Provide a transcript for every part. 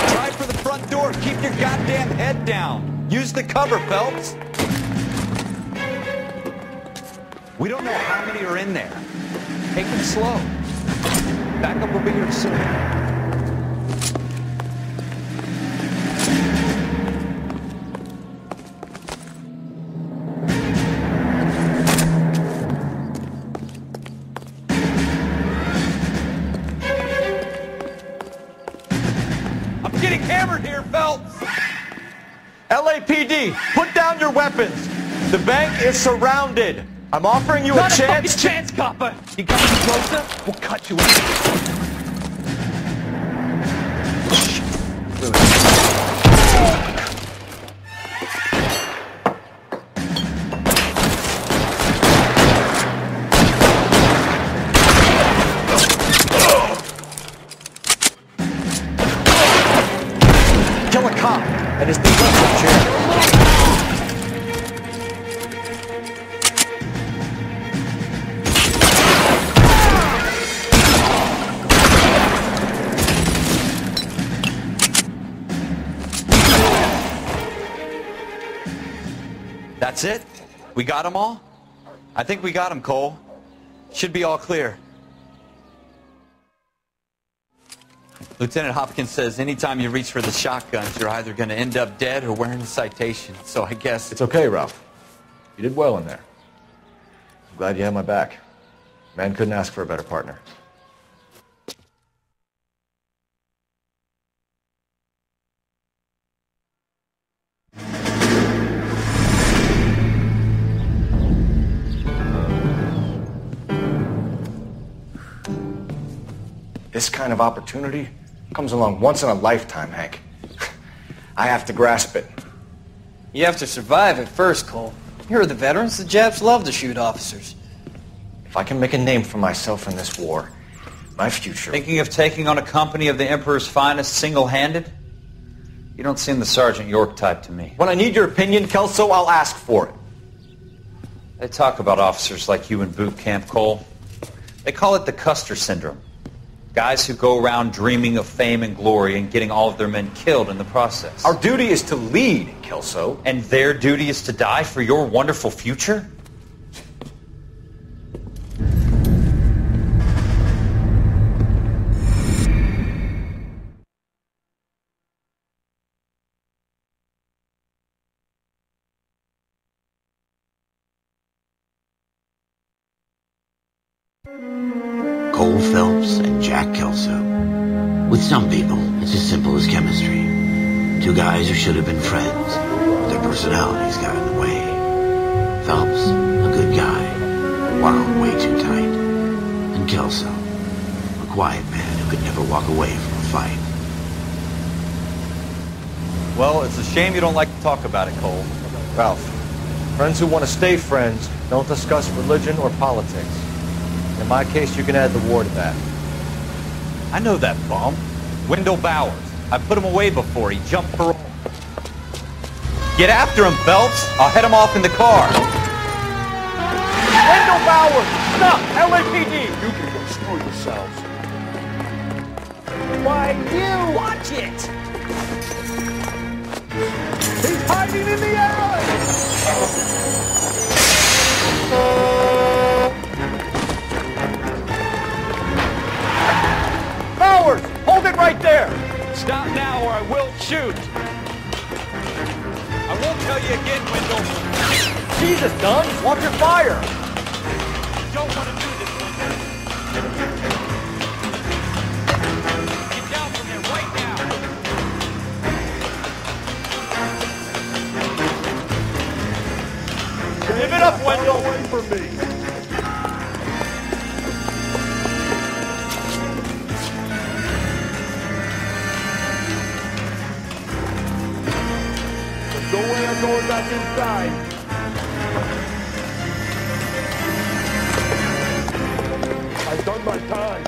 Try for the front door. Keep your goddamn head down. Use the cover, Phelps. We don't know how many are in there. Take it slow. Backup will be here soon. I'm getting hammered here, Phelps. LAPD, put down your weapons. The bank is surrounded. I'm offering you a chance. Chance, copper. You come any closer, we'll cut you in. Kill a cop and his defensive chair. That's it? We got them all? I think we got them, Cole. Should be all clear. Lieutenant Hopkins says anytime you reach for the shotguns, you're either going to end up dead or wearing a citation. So I guess... It's okay, Ralph. You did well in there. I'm glad you had my back. Man couldn't ask for a better partner. This kind of opportunity comes along once in a lifetime, Hank. I have to grasp it. You have to survive at first, Cole. Here are the veterans. The Japs love to shoot officers. If I can make a name for myself in this war, my future... Thinking of taking on a company of the Emperor's finest single-handed? You don't seem the Sergeant York type to me. When I need your opinion, Kelso, I'll ask for it. They talk about officers like you in boot camp, Cole. They call it the Custer Syndrome. Guys who go around dreaming of fame and glory and getting all of their men killed in the process. Our duty is to lead, Kelso. And their duty is to die for your wonderful future? Cole Phelps and Jack Kelso. With some people, it's as simple as chemistry. Two guys who should have been friends, but their personalities got in the way. Phelps, a good guy, wound way too tight. And Kelso, a quiet man who could never walk away from a fight. Well, it's a shame you don't like to talk about it, Cole. Ralph, friends who want to stay friends don't discuss religion or politics. In my case, you can add the war to that. I know that bum. Wendell Bowers. I put him away before. He jumped parole. Get after him, Phelps. I'll head him off in the car. Wendell Bowers! Stop! LAPD! You can go screw yourselves. Why, you! Watch it! He's hiding in the alley! Bowers! Hold it right there! Stop now or I will shoot. I won't tell you again, Wendell. Jesus, Dunn! Watch your fire! You don't want to do this, Wendell. Get down from there right now. Give it up, Wendell! Away from me. There's no way I'm going back inside. I've done my time.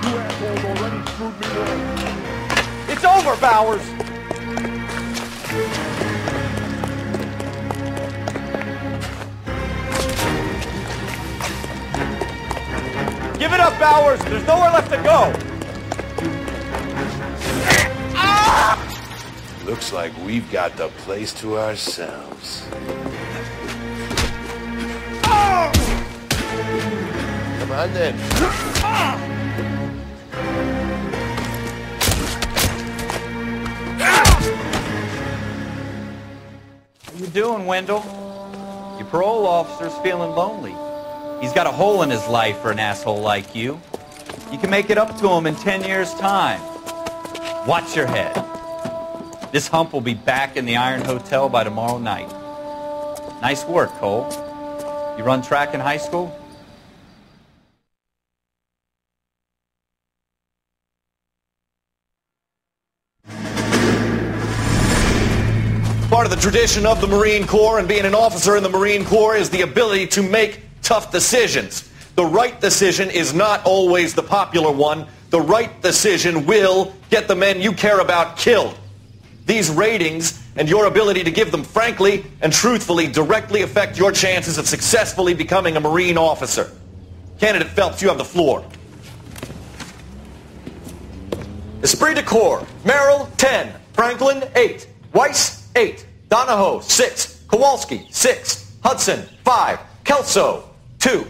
You assholes already screwed me once. It's over, Bowers! up, Bowers! There's nowhere left to go! Looks like we've got the place to ourselves. Come on then. How you doing, Wendell? Your parole officer's feeling lonely. He's got a hole in his life for an asshole like you. You can make it up to him in 10 years' time. Watch your head. This hump will be back in the Iron Hotel by tomorrow night. Nice work, Cole. You run track in high school? Part of the tradition of the Marine Corps and being an officer in the Marine Corps is the ability to make tough decisions. The right decision is not always the popular one. The right decision will get the men you care about killed. These ratings and your ability to give them frankly and truthfully directly affect your chances of successfully becoming a Marine officer. Candidate Phelps, you have the floor. Esprit de Corps, Merrill, 10. Franklin, 8. Weiss, 8. Donahoe, 6. Kowalski, 6. Hudson, 5. Kelso, 2.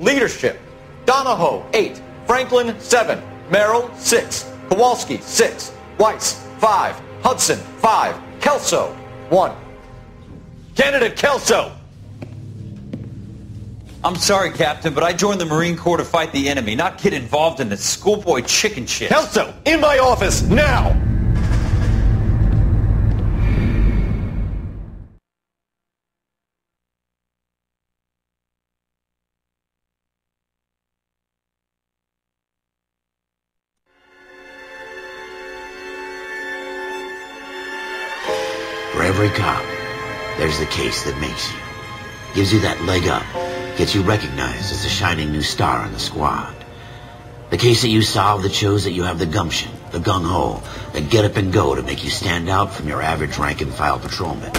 Leadership, Donahoe, 8. Franklin, 7. Merrill, 6. Kowalski, 6. Weiss, 5. Hudson, 5. Kelso, 1. Candidate Kelso. I'm sorry, Captain, but I joined the Marine Corps to fight the enemy, not get involved in this schoolboy chicken shit. Kelso, in my office, now! For every cop, there's the case that makes you. Gives you that leg up. Gets you recognized as a shining new star in the squad. The case that you solve that shows that you have the gumption, the gung-ho, the get up and go to make you stand out from your average rank-and-file patrolman.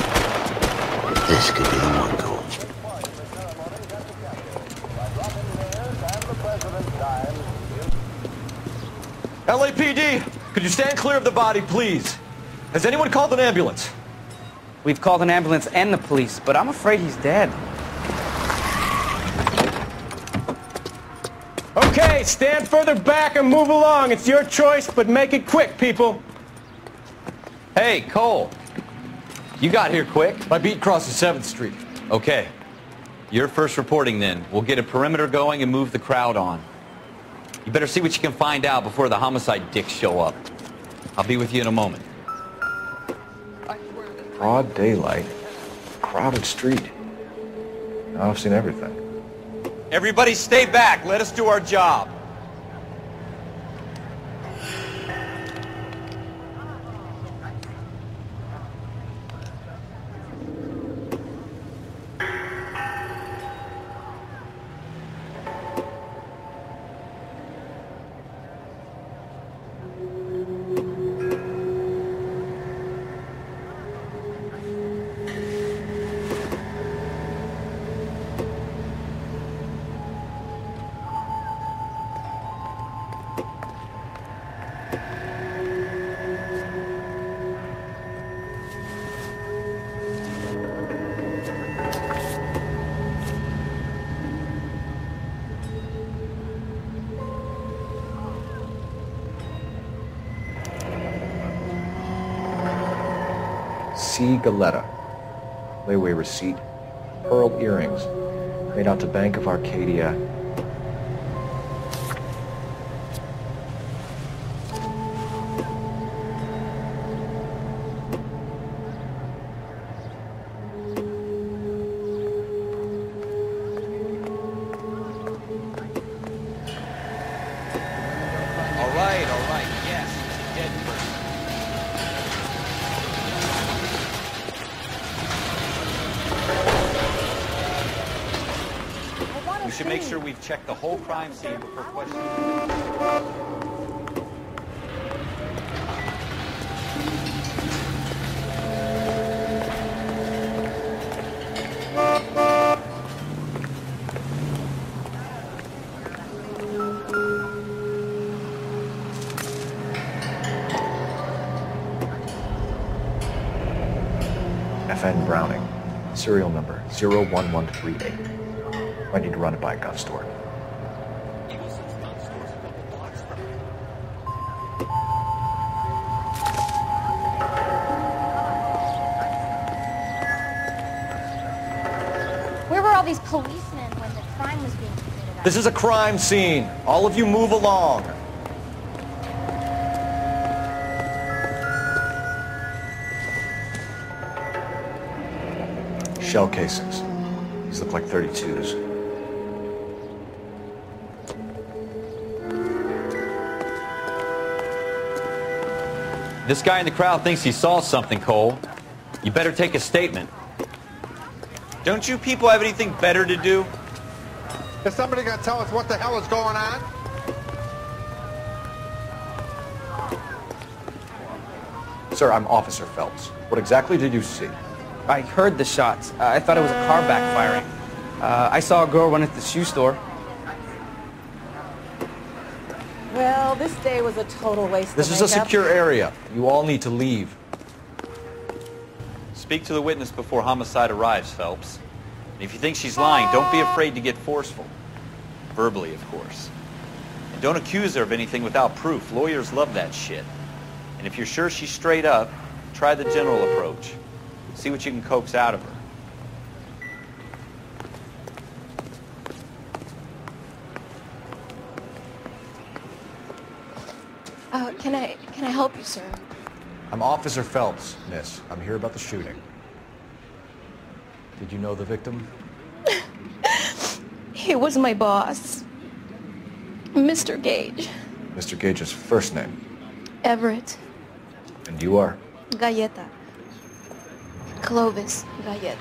This could be the one, Cole. LAPD, could you stand clear of the body, please? Has anyone called an ambulance? We've called an ambulance and the police, but I'm afraid he's dead. Okay, stand further back and move along. It's your choice, but make it quick, people. Hey, Cole. You got here quick. My beat crosses 7th Street. Okay. You're first reporting then. We'll get a perimeter going and move the crowd on. You better see what you can find out before the homicide dicks show up. I'll be with you in a moment. Broad daylight, crowded street. Now I've seen everything. Everybody stay back. Let us do our job. C. Galetta. Layaway receipt. Pearl earrings. Made out to Bank of Arcadia. All right, yes, it's a dead person. We should make sure we've checked the whole crime scene before questioning. FN Browning. Serial number 01138. I need to run it by a gun store. Where were all these policemen when the crime was being committed? This is a crime scene. All of you move along. Shell casings. These look like 32s. This guy in the crowd thinks he saw something, Cole. You better take a statement. Don't you people have anything better to do? Is somebody going to tell us what the hell is going on? Sir, I'm Officer Phelps. What exactly did you see? I heard the shots. I thought it was a car backfiring. I saw a girl run at the shoe store. Well, this day was a total waste This of is a makeup. secure area. You all need to leave. Speak to the witness before homicide arrives, Phelps. And if you think she's lying, don't be afraid to get forceful. Verbally, of course. And don't accuse her of anything without proof. Lawyers love that shit. And if you're sure she's straight up, try the general approach. See what you can coax out of her. Can I help you, sir? I'm Officer Phelps, miss. I'm here about the shooting. Did you know the victim? He was my boss, Mr. Gage. Mr. Gage's first name. Everett. And you are? Galleta. Clovis Galleta.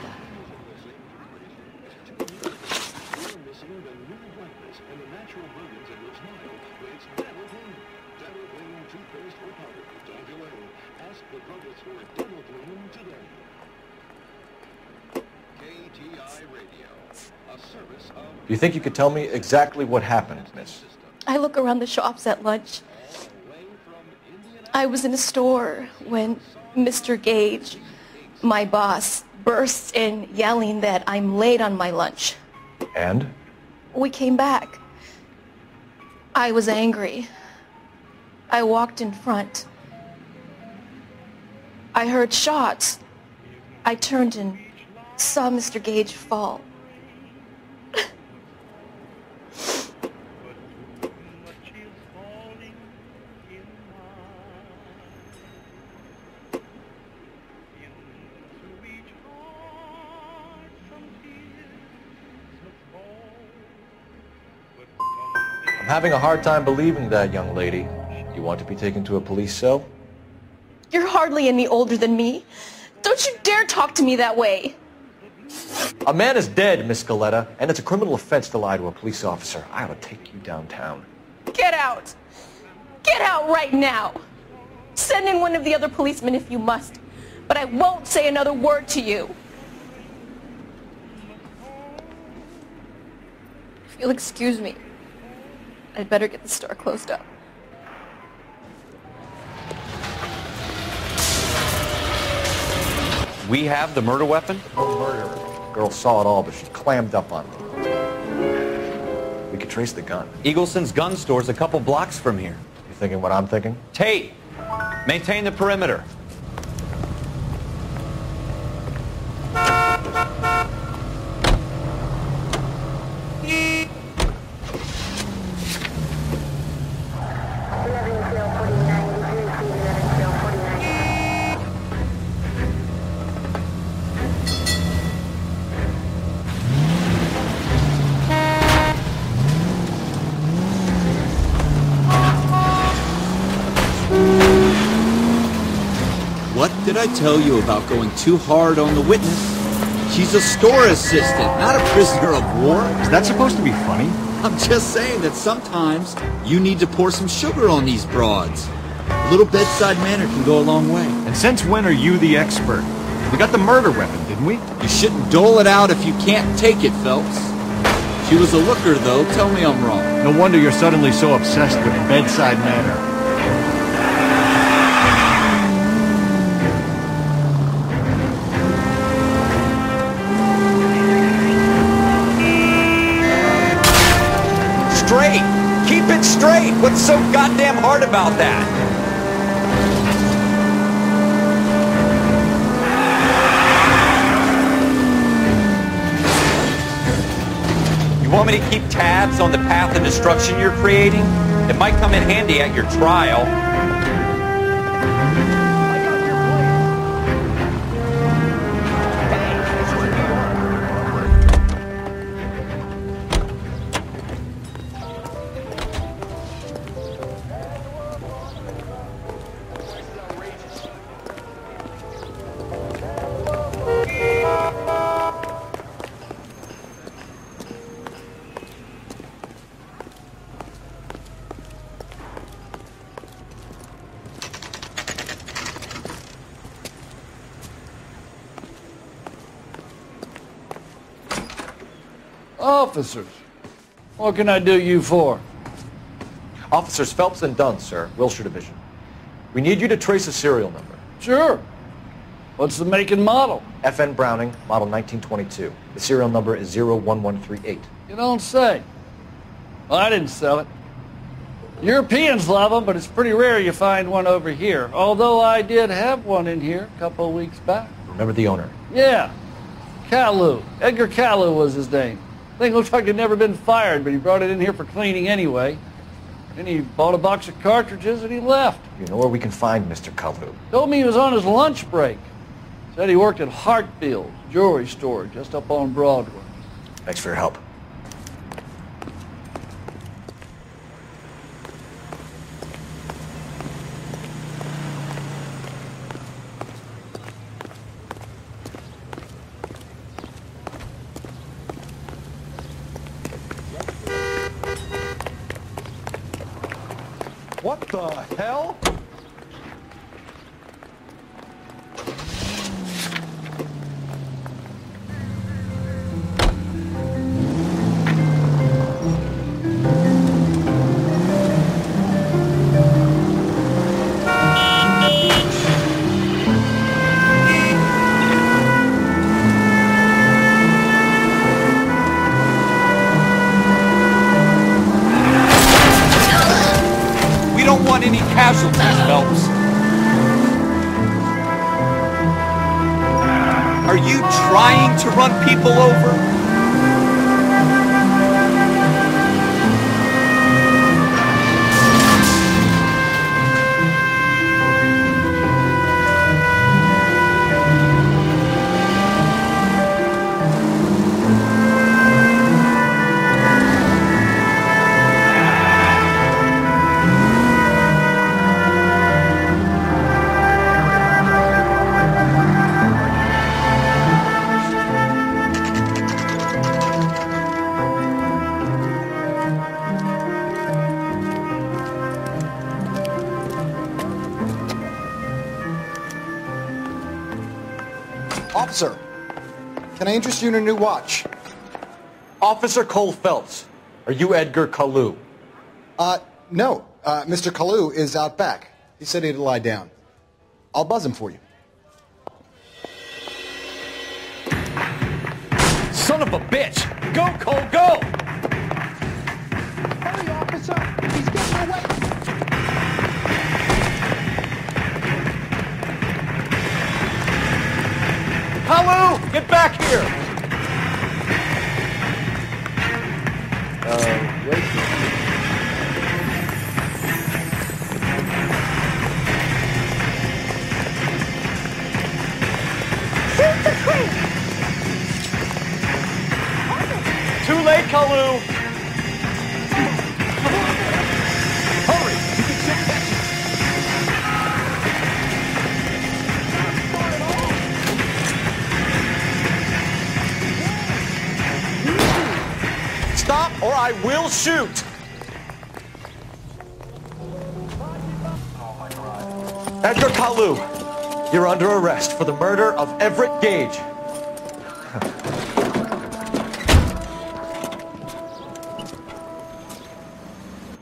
Do you think you could tell me exactly what happened, miss? I look around the shops at lunch. I was in a store when Mr. Gage, my boss, bursts in yelling that I'm late on my lunch. And? We came back. I was angry. I walked in front. I heard shots. I turned and saw Mr. Gage fall. I'm having a hard time believing that, young lady. You want to be taken to a police cell? You're hardly any older than me. Don't you dare talk to me that way. A man is dead, Miss Galleta, and it's a criminal offense to lie to a police officer. I ought to take you downtown. Get out. Get out right now. Send in one of the other policemen if you must, but I won't say another word to you. If you'll excuse me, I'd better get the store closed up. We have the murder weapon? No murder. Girl saw it all, but she clammed up on me. We could trace the gun. Eagleson's gun store's a couple blocks from here. You thinking what I'm thinking? Tate, maintain the perimeter. What did I tell you about going too hard on the witness? She's a store assistant, not a prisoner of war. Is that supposed to be funny? I'm just saying that sometimes you need to pour some sugar on these broads. A little bedside manner can go a long way. And since when are you the expert? We got the murder weapon, didn't we? You shouldn't dole it out if you can't take it, Phelps. She was a looker, though. Tell me I'm wrong. No wonder you're suddenly so obsessed with bedside manner. What's so goddamn hard about that? You want me to keep tabs on the path of destruction you're creating? It might come in handy at your trial. Officers, what can I do you for? Officers Phelps and Dunn, sir, Wilshire Division. We need you to trace a serial number. Sure. What's the make and model? FN Browning, model 1922. The serial number is 01138. You don't say. Well, I didn't sell it. Europeans love them, but it's pretty rare you find one over here. Although I did have one in here a couple of weeks back. Remember the owner? Yeah. Caillou. Edgar Caillou was his name. Thing looks like he'd never been fired, but he brought it in here for cleaning anyway. Then he bought a box of cartridges and he left. You know where we can find Mr. Caillou? Told me he was on his lunch break. Said he worked at Hartfield's jewelry store just up on Broadway. Thanks for your help. What the hell? Any casualties, Phelps? Are you trying to run people over? Officer, can I interest you in a new watch? Officer Cole Phelps, are you Edgar Caillou? No. Mr. Caillou is out back. He said he'd lie down. I'll buzz him for you. Son of a bitch! Go, Cole, go! Hurry, officer! He's getting away! Caillou, get back here! Wait. Shoot the creep! Too late, Caillou! Hurry! You can shift sections! Stop or I will shoot! Edgar Caillou, you're under arrest for the murder of Everett Gage.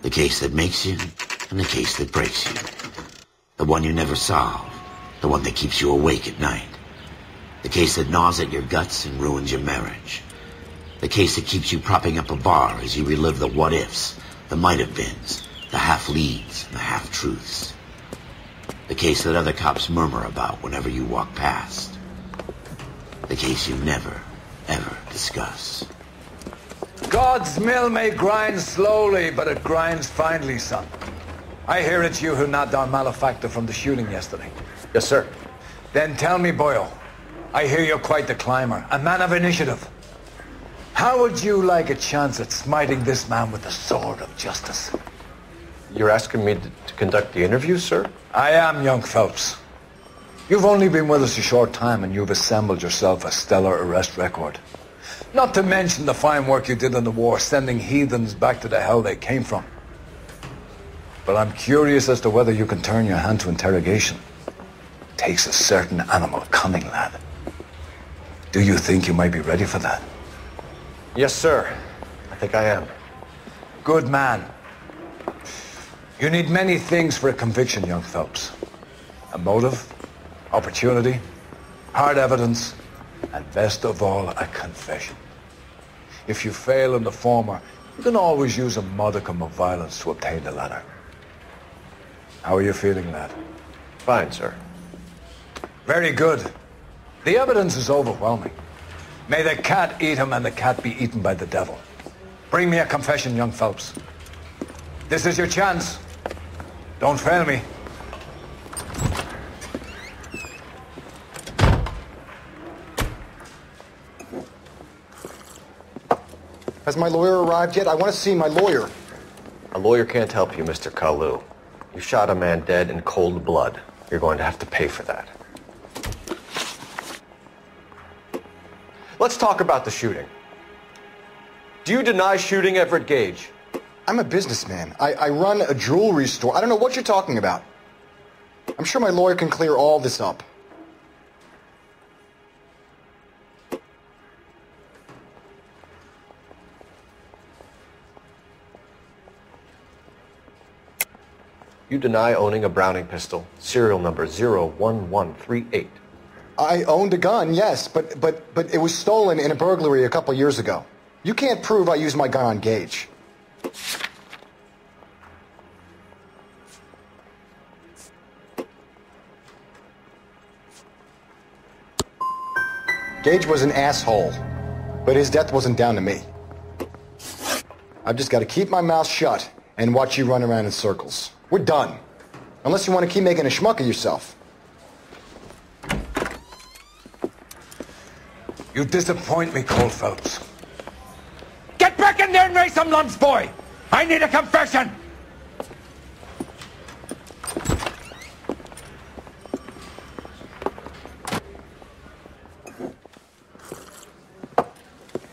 The case that makes you and the case that breaks you. The one you never solve. The one that keeps you awake at night. The case that gnaws at your guts and ruins your marriage. The case that keeps you propping up a bar as you relive the what-ifs, the might-have-beens, The half-leads and the half-truths. The case that other cops murmur about whenever you walk past. The case you never, ever discuss. God's mill may grind slowly, but it grinds finely, son. I hear it's you who nabbed our malefactor from the shooting yesterday. Yes, sir. Then tell me, Boyle, I hear you're quite the climber, a man of initiative. How would you like a chance at smiting this man with the sword of justice? You're asking me to conduct the interview, sir? I am, young Phelps. You've only been with us a short time and you've assembled yourself a stellar arrest record. Not to mention the fine work you did in the war, sending heathens back to the hell they came from. But I'm curious as to whether you can turn your hand to interrogation. It takes a certain animal cunning, lad. Do you think you might be ready for that? Yes, sir. I think I am. Good man. You need many things for a conviction, young Phelps. A motive, opportunity, hard evidence, and best of all, a confession. If you fail in the former, you can always use a modicum of violence to obtain the latter. How are you feeling, lad? Fine, sir. Very good. The evidence is overwhelming. May the cat eat him and the cat be eaten by the devil. Bring me a confession, young Phelps. This is your chance. Don't fail me. Has my lawyer arrived yet? I want to see my lawyer. A lawyer can't help you, Mr. Kalu. You shot a man dead in cold blood. You're going to have to pay for that. Let's talk about the shooting. Do you deny shooting Everett Gage? I'm a businessman. I run a jewelry store. I don't know what you're talking about. I'm sure my lawyer can clear all this up. You deny owning a Browning pistol, serial number 01138. I owned a gun, yes, but it was stolen in a burglary a couple years ago. You can't prove I used my gun on Gage. Gage was an asshole, but his death wasn't down to me. I've just got to keep my mouth shut and watch you run around in circles. We're done. Unless you want to keep making a schmuck of yourself. You disappoint me, Cole Phelps. Get back in there and raise some lumps, boy! I need a confession!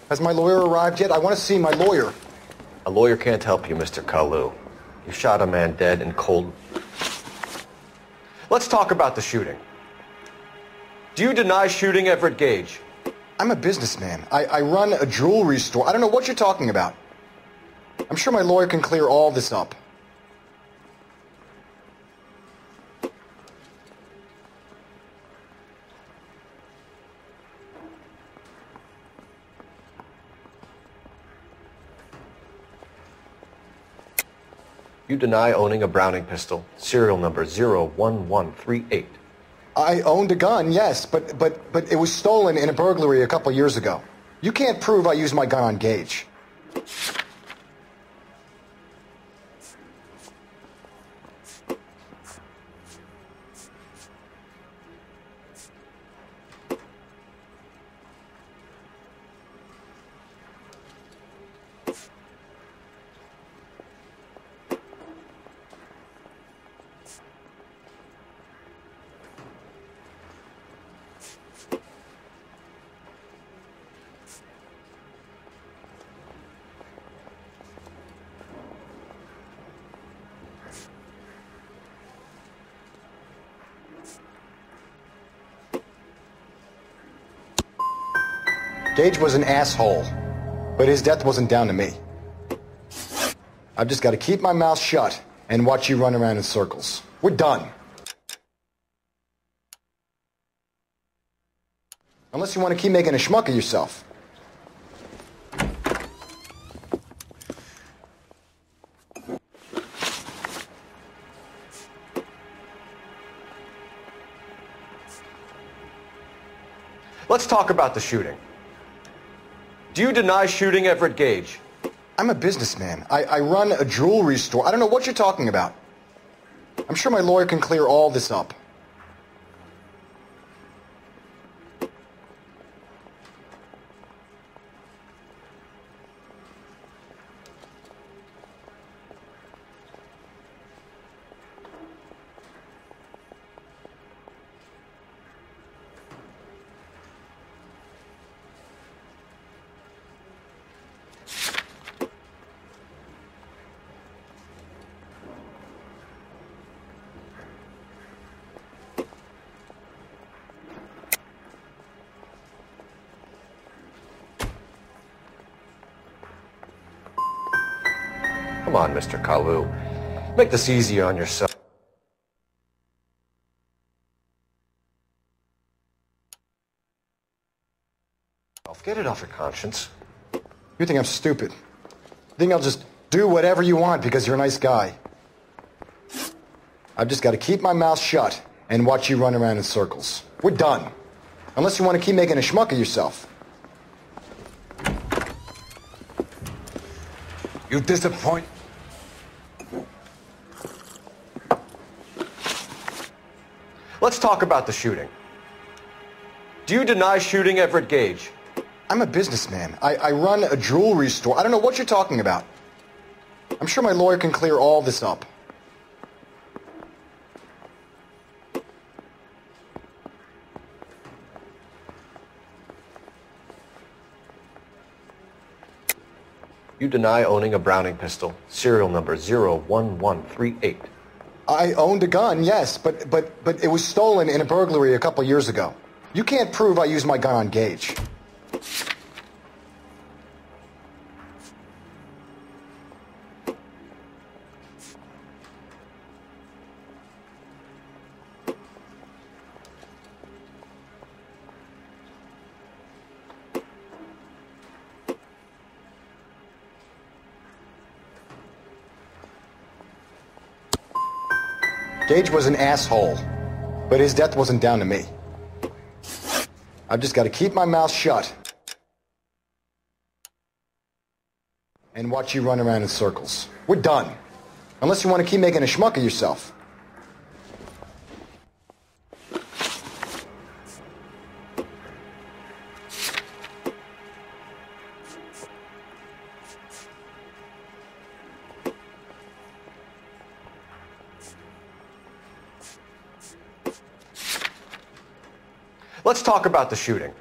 Has my lawyer arrived yet? I want to see my lawyer. A lawyer can't help you, Mr. Kalu. You shot a man dead in cold... Let's talk about the shooting. Do you deny shooting Everett Gage? I'm a businessman. I run a jewelry store. I don't know what you're talking about. I'm sure my lawyer can clear all this up. You deny owning a Browning pistol, serial number 01138. I owned a gun, yes, but it was stolen in a burglary a couple years ago. You can't prove I used my gun on Gage. Gage was an asshole, but his death wasn't down to me. I've just got to keep my mouth shut and watch you run around in circles. We're done. Unless you want to keep making a schmuck of yourself. Let's talk about the shooting. Do you deny shooting Everett Gage? I'm a businessman. I run a jewelry store. I don't know what you're talking about. I'm sure my lawyer can clear all this up. Come on, Mr. Kalu. Make this easier on yourself. Get it off your conscience. You think I'm stupid? You think I'll just do whatever you want because you're a nice guy? I've just got to keep my mouth shut and watch you run around in circles. We're done. Unless you want to keep making a schmuck of yourself. You disappoint. Let's talk about the shooting. Do you deny shooting Everett Gage? I'm a businessman. I run a jewelry store. I don't know what you're talking about. I'm sure my lawyer can clear all this up. You deny owning a Browning pistol, serial number 01138. I owned a gun, yes, but it was stolen in a burglary a couple years ago. You can't prove I used my gun on Gage. Gage was an asshole, but his death wasn't down to me. I've just got to keep my mouth shut and watch you run around in circles. We're done. Unless you want to keep making a schmuck of yourself. Let's talk about the shooting.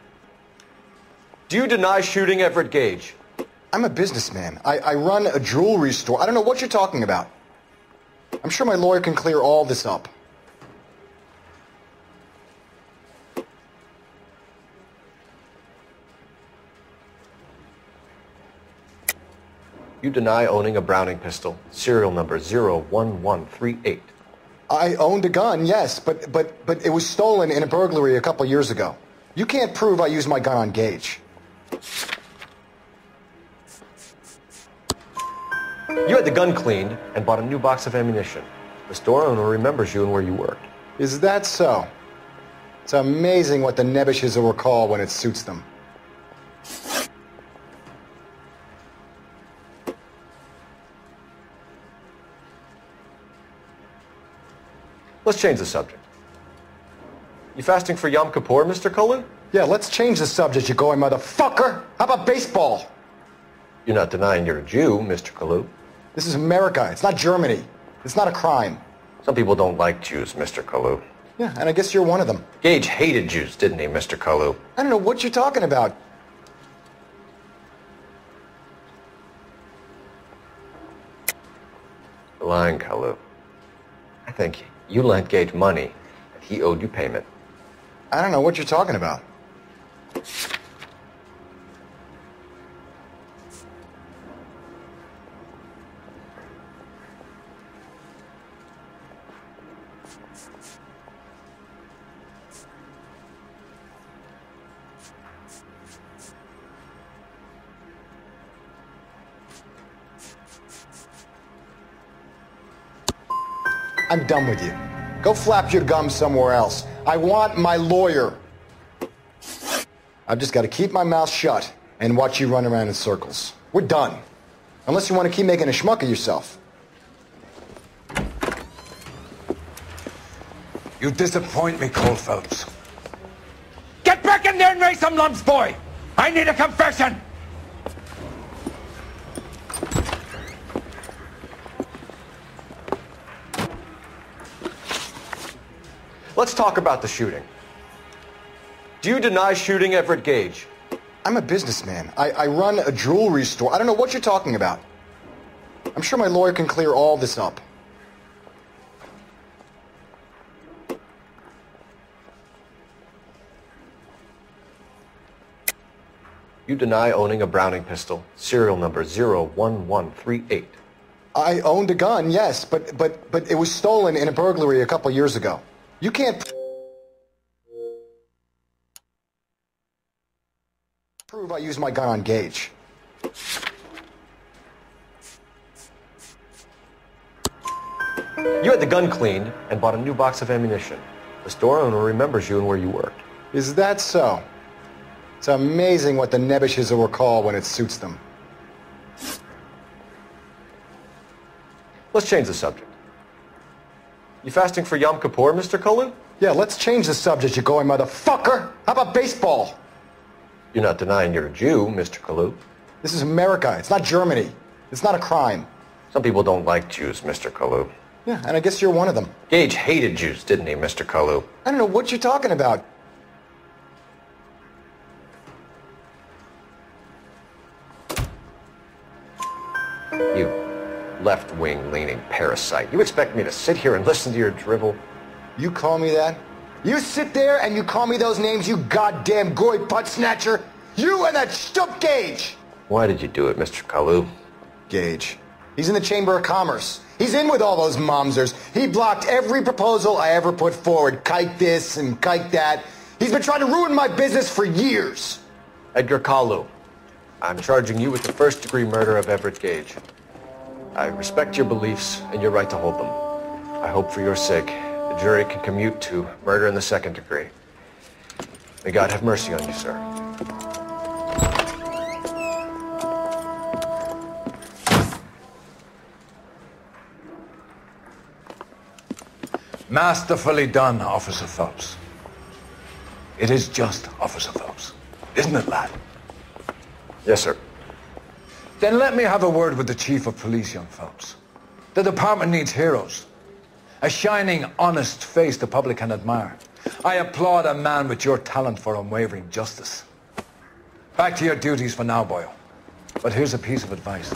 Do you deny shooting Everett Gage? I'm a businessman. I run a jewelry store. I don't know what you're talking about. I'm sure my lawyer can clear all this up. You deny owning a Browning pistol, serial number 01138. I owned a gun, yes, but it was stolen in a burglary a couple years ago. You can't prove I used my gun on Gage. You had the gun cleaned and bought a new box of ammunition. The store owner remembers you and where you worked. Is that so? It's amazing what the nebbishes will recall when it suits them. Let's change the subject. You fasting for Yom Kippur, Mr. Kalu? Yeah, let's change the subject, you going motherfucker. How about baseball? You're not denying you're a Jew, Mr. Kalu. This is America. It's not Germany. It's not a crime. Some people don't like Jews, Mr. Kalu. Yeah, and I guess you're one of them. Gage hated Jews, didn't he, Mr. Kalu? I don't know what you're talking about. You're lying, Kalu. I think you lent Gage money, and he owed you payment. I don't know what you're talking about. I'm done with you. Go flap your gums somewhere else. I want my lawyer. I've just got to keep my mouth shut and watch you run around in circles. We're done. Unless you want to keep making a schmuck of yourself. You disappoint me, Cole Phelps. Get back in there and raise some lumps, boy! I need a confession! Let's talk about the shooting. Do you deny shooting Everett Gage? I'm a businessman. I run a jewelry store. I don't know what you're talking about. I'm sure my lawyer can clear all this up. You deny owning a Browning pistol, serial number 01138. I owned a gun, yes, but it was stolen in a burglary a couple years ago. You can't prove I used my gun on Gage. You had the gun cleaned and bought a new box of ammunition. The store owner remembers you and where you worked. Is that so? It's amazing what the nebbishes will recall when it suits them. Let's change the subject. You fasting for Yom Kippur, Mr. Kalu? Yeah, let's change the subject, you going motherfucker. How about baseball? You're not denying you're a Jew, Mr. Kalu. This is America. It's not Germany. It's not a crime. Some people don't like Jews, Mr. Kalu. Yeah, and I guess you're one of them. Gage hated Jews, didn't he, Mr. Kalu? I don't know what you're talking about. You left-wing leaning parasite. You expect me to sit here and listen to your drivel? You call me that? You sit there and you call me those names, you goddamn goy putt snatcher? You and that stump Gage! Why did you do it, Mr. Kalu? Gage. He's in the Chamber of Commerce. He's in with all those momsers. He blocked every proposal I ever put forward. Kike this and kike that. He's been trying to ruin my business for years. Edgar Kalu, I'm charging you with the first-degree murder of Everett Gage. I respect your beliefs and your right to hold them. I hope for your sake the jury can commute to murder in the second degree. May God have mercy on you, sir. Masterfully done, Officer Phelps. It is just Officer Phelps. Isn't it, lad? Yes, sir. Then let me have a word with the Chief of Police, young Phelps. The department needs heroes. A shining, honest face the public can admire. I applaud a man with your talent for unwavering justice. Back to your duties for now, boyo. But here's a piece of advice.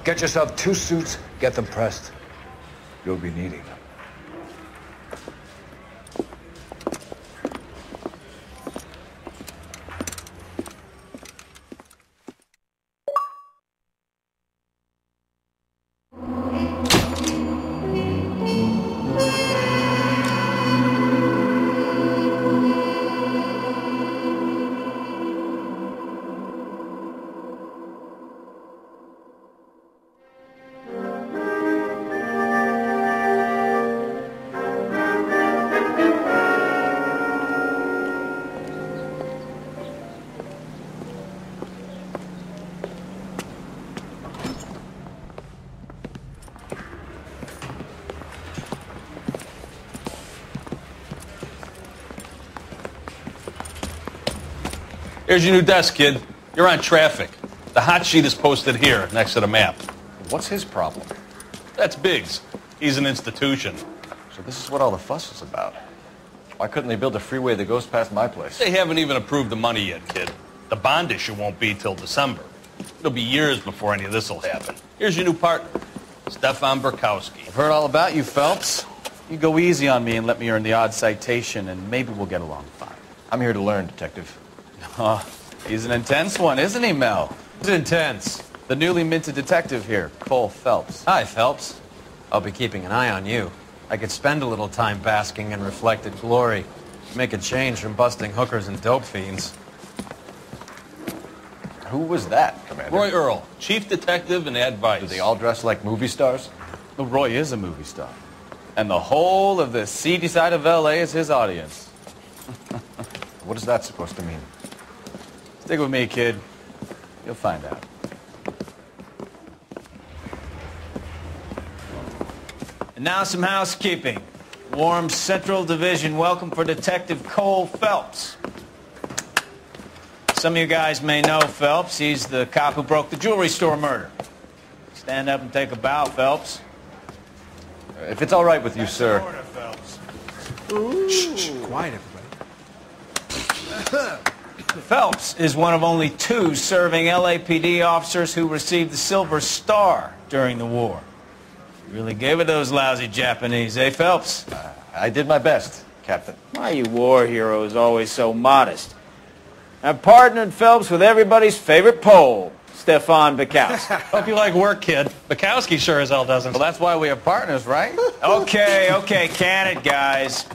Get yourself 2 suits, get them pressed. You'll be needing them. Here's your new desk, kid. You're on traffic. The hot sheet is posted here, next to the map. What's his problem? That's Biggs. He's an institution. So this is what all the fuss is about. Why couldn't they build a freeway that goes past my place? They haven't even approved the money yet, kid. The bond issue won't be till December. It'll be years before any of this will happen. Here's your new partner, Stefan Burkowski. I've heard all about you, Phelps. You go easy on me and let me earn the odd citation, and maybe we'll get along fine. I'm here to learn, Detective. Oh, he's an intense one, isn't he, Mel? Who's intense? The newly minted detective here, Cole Phelps. Hi, Phelps. I'll be keeping an eye on you. I could spend a little time basking in reflected glory. Make a change from busting hookers and dope fiends. Who was that, Commander? Roy Earl, chief detective and advice. Do they all dress like movie stars? Well, Roy is a movie star. And the whole of the seedy side of L.A. is his audience. What is that supposed to mean? Stick with me, kid. You'll find out. And now some housekeeping. Warm Central Division welcome for Detective Cole Phelps. Some of you guys may know Phelps. He's the cop who broke the jewelry store murder. Stand up and take a bow, Phelps. If it's all right with you, sir. Order, Phelps. Shh, quiet, everybody. Phelps is one of only 2 serving LAPD officers who received the Silver Star during the war. Really gave it those lousy Japanese, eh, Phelps? I did my best, Captain. Why you war heroes always so modest? I've partnered Phelps with everybody's favorite Pole, Stefan Bukowski. Hope you like work, kid. Bukowski sure as hell doesn't. Well, that's why we have partners, right? Okay, can it, guys?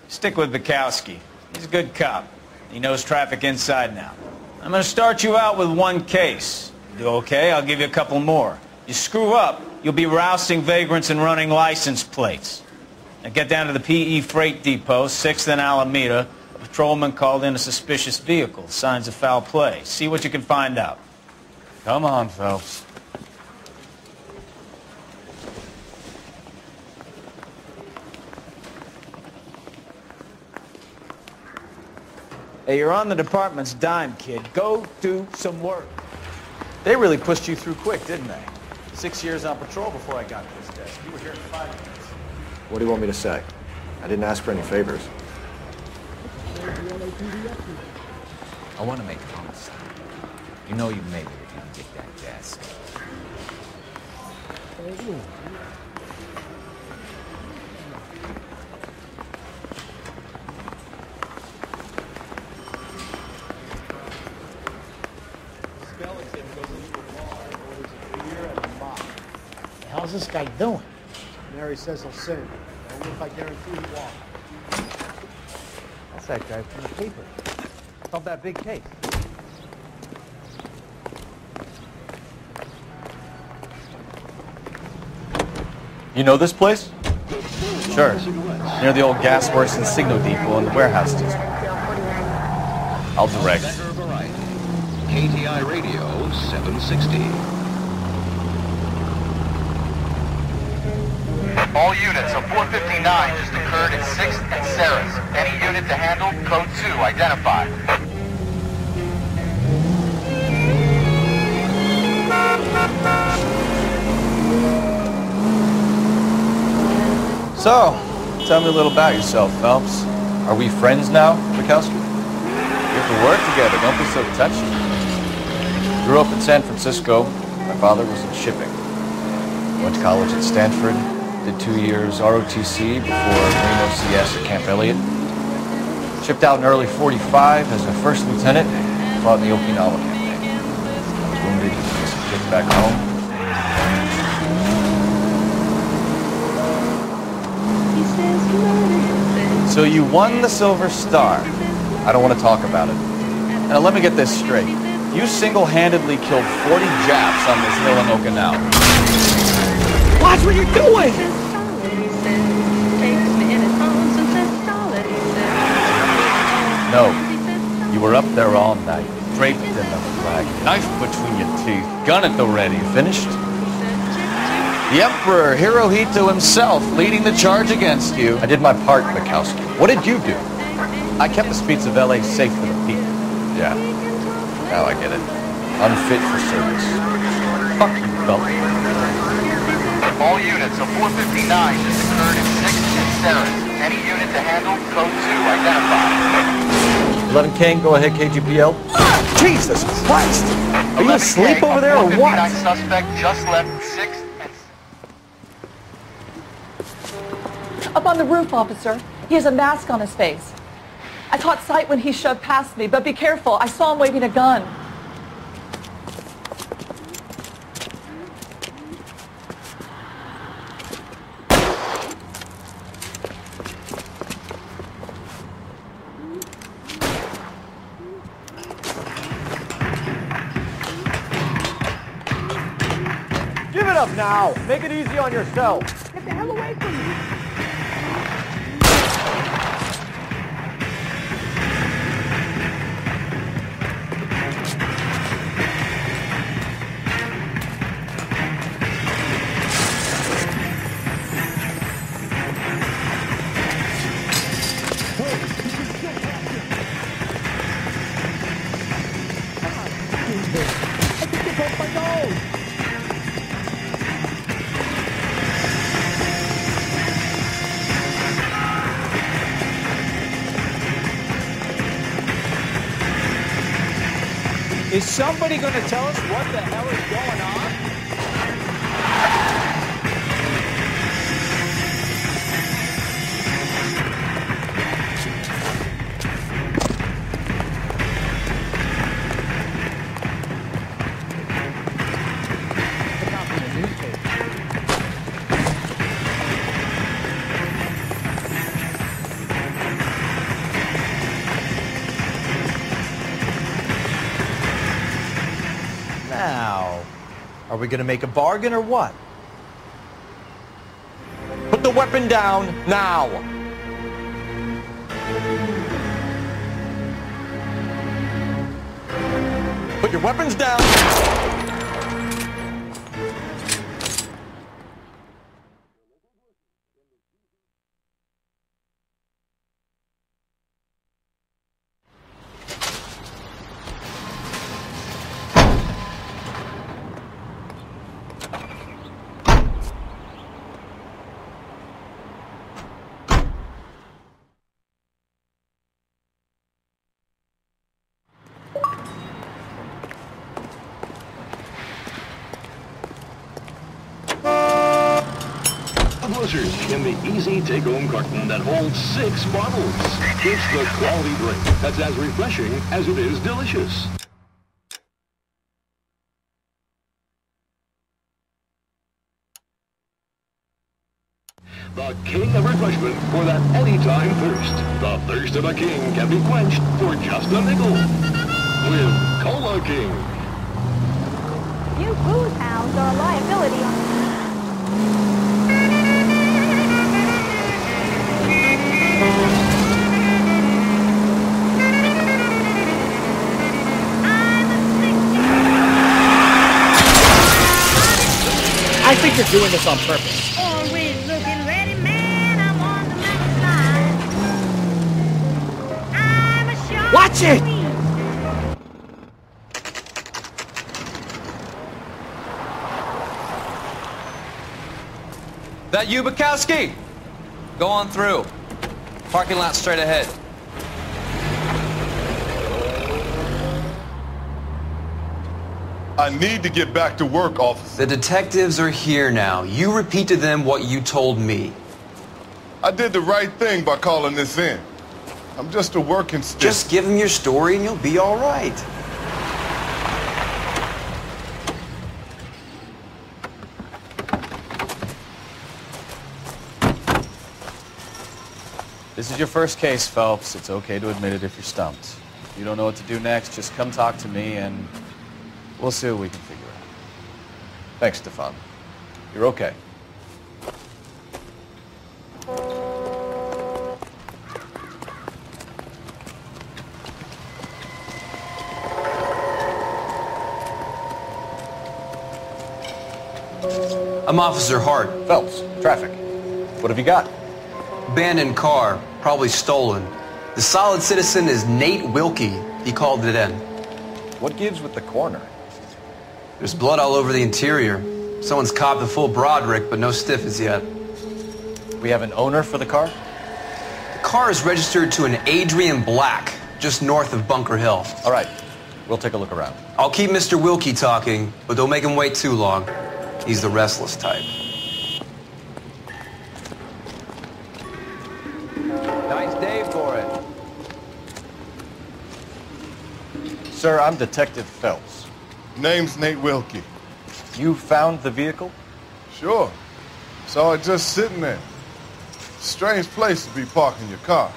Stick with Bukowski. He's a good cop. He knows traffic inside now. I'm going to start you out with 1 case. You do okay? I'll give you a couple more. You screw up, you'll be rousting vagrants and running license plates. Now get down to the PE Freight Depot, 6th and Alameda. A patrolman called in a suspicious vehicle. Signs of foul play. See what you can find out. Come on, Phelps. Hey, you're on the department's dime, kid. Go do some work. They really pushed you through quick, didn't they? 6 years on patrol before I got to this desk. You were here in 5 minutes. What do you want me to say? I didn't ask for any favors. I want to make a promise. You know you made it if you can get that desk. How's this guy doing? Mary says he'll sing. I wonder if I guarantee he won't. That's that guy from the paper. Of that big case. You know this place? Sure. Near the old gas works and signal depot and the warehouse district. I'll direct. KTI Radio 760. All units, a 459 just occurred at 6th and Sarah's. Any unit to handle, code 2, identify. So, tell me a little about yourself, Phelps. Are we friends now, Bukowski? We have to work together, don't be so touchy. Grew up in San Francisco. My father was in shipping. Went to college at Stanford. Did 2 years ROTC before Marine OCS at Camp Elliott. Shipped out in early '45 as a first lieutenant. Fought in the Okinawa campaign. I was wounded. Shipped back home. So you won the Silver Star. I don't want to talk about it. Now let me get this straight. You single-handedly killed 40 Japs on this hill in Okinawa. Watch what you're doing! No. You were up there all night, draped in the flag, knife between your teeth, gun at the ready. Finished? The Emperor Hirohito himself leading the charge against you. I did my part, Bukowski. What did you do? I kept the streets of L.A. safe for the people. Yeah. Now I get it. Unfit for service. Fuck you, Phelps. All units, a 459 just occurred at 6th and Sarah's. Any unit to handle, code 2, identify. 11 King, go ahead, KGPL. Jesus Christ! Are you asleep over there or what? 459 suspect just left 6th. Up on the roof, officer. He has a mask on his face. I caught sight when he shoved past me, but be careful. I saw him waving a gun. Give it up now! Make it easy on yourself! Get the hell away from me! Is somebody going to tell us what the hell is going on? Now, are we going to make a bargain or what? Put the weapon down now. Put your weapons down. In the easy take-home carton that holds 6 bottles. It's the quality drink that's as refreshing as it is delicious. The king of refreshment for that anytime thirst. The thirst of a king can be quenched for just a nickel. With Cola King. You booze hounds are a liability on I think you're doing this on purpose. Always looking ready, man. I'm on the mountain side. I'm a shark. Watch it! That you, Bukowski? Go on through. Parking lot straight ahead. I need to get back to work, officer. The detectives are here now. You repeat to them what you told me. I did the right thing by calling this in. I'm just a working stiff. Just give them your story and you'll be all right. This is your first case, Phelps. It's okay to admit it if you're stumped. If you don't know what to do next, just come talk to me and we'll see what we can figure out. Thanks, Stefan. You're okay. I'm Officer Hart. Phelps, traffic. What have you got? Abandoned car, probably stolen. The solid citizen is Nate Wilkie. He called it in. What gives with the corner? There's blood all over the interior. Someone's copped a full Broderick, but no stiff as yet. We have an owner for the car? The car is registered to an Adrian Black, just north of Bunker Hill. All right, we'll take a look around. I'll keep Mr. Wilkie talking, but don't make him wait too long. He's the restless type. Nice day for it. Sir, I'm Detective Phelps. Name's Nate Wilkie. You found the vehicle? Sure. Saw it just sitting there. Strange place to be parking your car.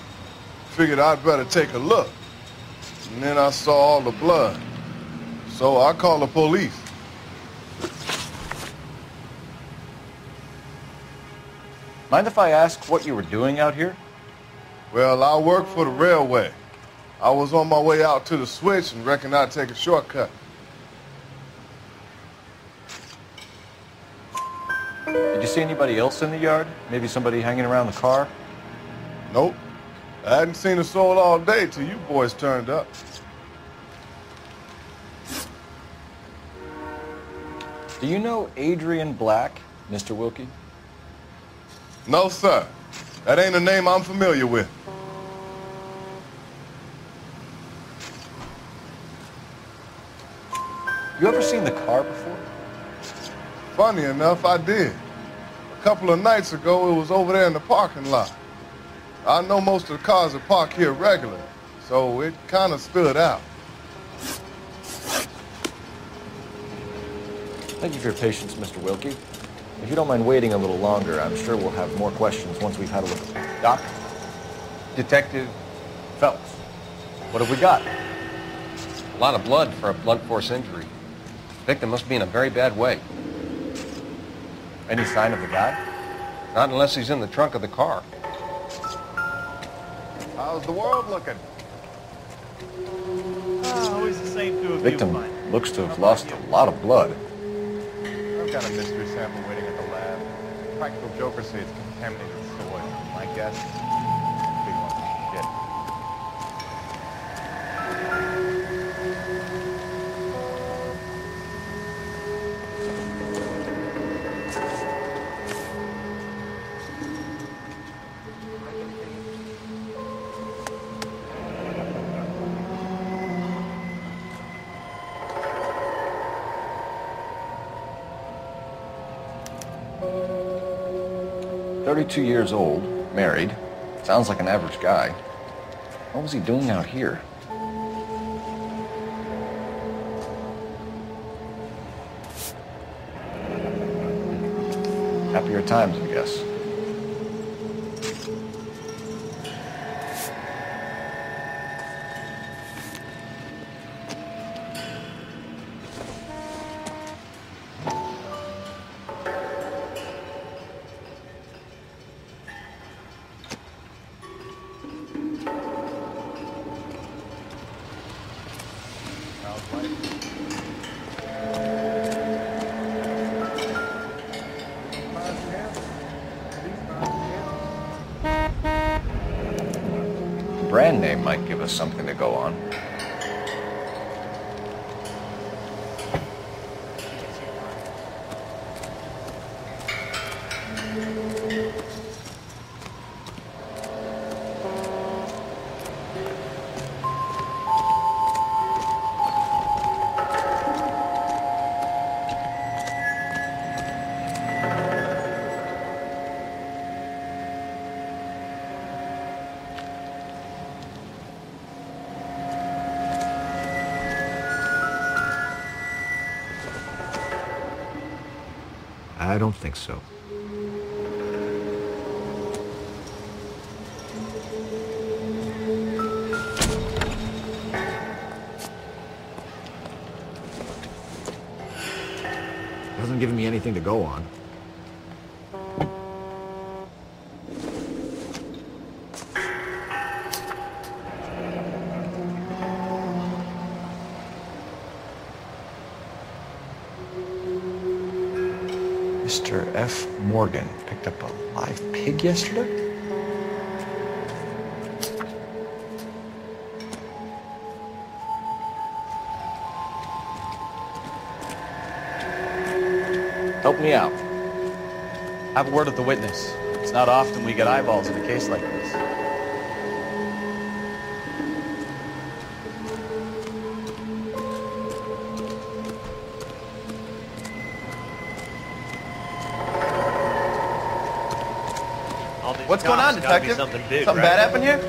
Figured I'd better take a look. And then I saw all the blood. So I called the police. Mind if I ask what you were doing out here? Well, I work for the railway. I was on my way out to the switch and reckoned I'd take a shortcut. Did you see anybody else in the yard? Maybe somebody hanging around the car? Nope. I hadn't seen a soul all day till you boys turned up. Do you know Adrian Black, Mr. Wilkie? No, sir. That ain't a name I'm familiar with. You ever seen the car before? Funny enough, I did. A couple of nights ago, it was over there in the parking lot. I know most of the cars are parked here regularly, so it kind of stood out. Thank you for your patience, Mr. Wilkie. If you don't mind waiting a little longer, I'm sure we'll have more questions once we've had a look at them. Doc? Detective Phelps, what have we got? A lot of blood for a blunt force injury. The victim must be in a very bad way. Any sign of the guy? Not unless he's in the trunk of the car. How's the world looking? Always the same to a Victim viewfinder. looks to have lost a lot of blood. I've got a mystery sample waiting at the lab. Practical jokers say it's contaminated soil. My guess, big lump of shit. 32 years old, married. Sounds like an average guy. What was he doing out here? Happier times, I guess. Brand name might give us something to go on. I don't think so. Hasn't given me anything to go on. Mr. F. Morgan picked up a live pig yesterday? Help me out. Have a word with the witness. It's not often we get eyeballs in a case like this. What's going on, Detective? Something bad happened here?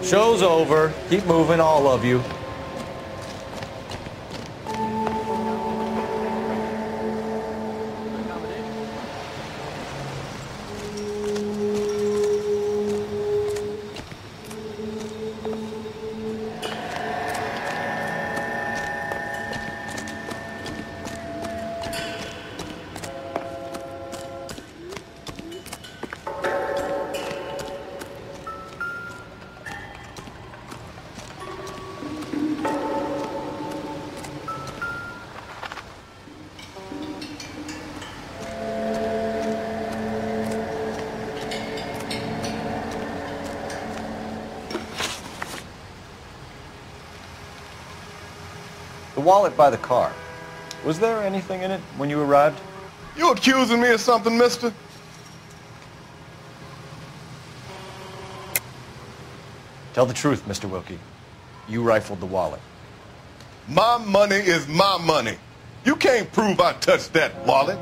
Show's over. Keep moving, all of you. The wallet by the car. Was there anything in it when you arrived? You accusing me of something, mister? Tell the truth, Mr. Wilkie. You rifled the wallet. My money is my money. You can't prove I touched that wallet.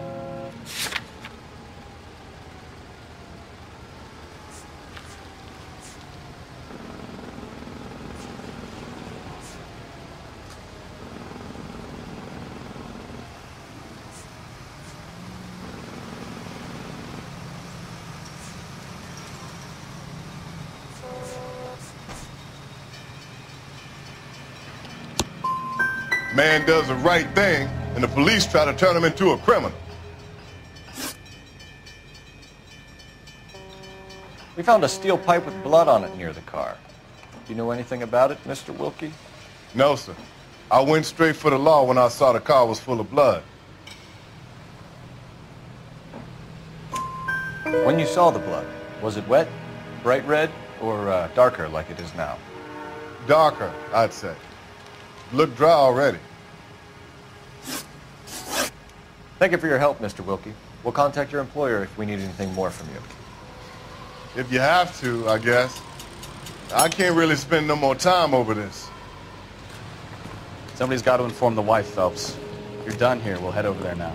Man does the right thing, and the police try to turn him into a criminal. We found a steel pipe with blood on it near the car. Do you know anything about it, Mr. Wilkie? No, sir. I went straight for the law when I saw the car was full of blood. When you saw the blood, was it wet, bright red, or darker like it is now? Darker, I'd say. Looked dry already. Thank you for your help, Mr. Wilkie. We'll contact your employer if we need anything more from you. If you have to, I guess. I can't really spend no more time over this. Somebody's got to inform the wife, Phelps. If you're done here, we'll head over there now.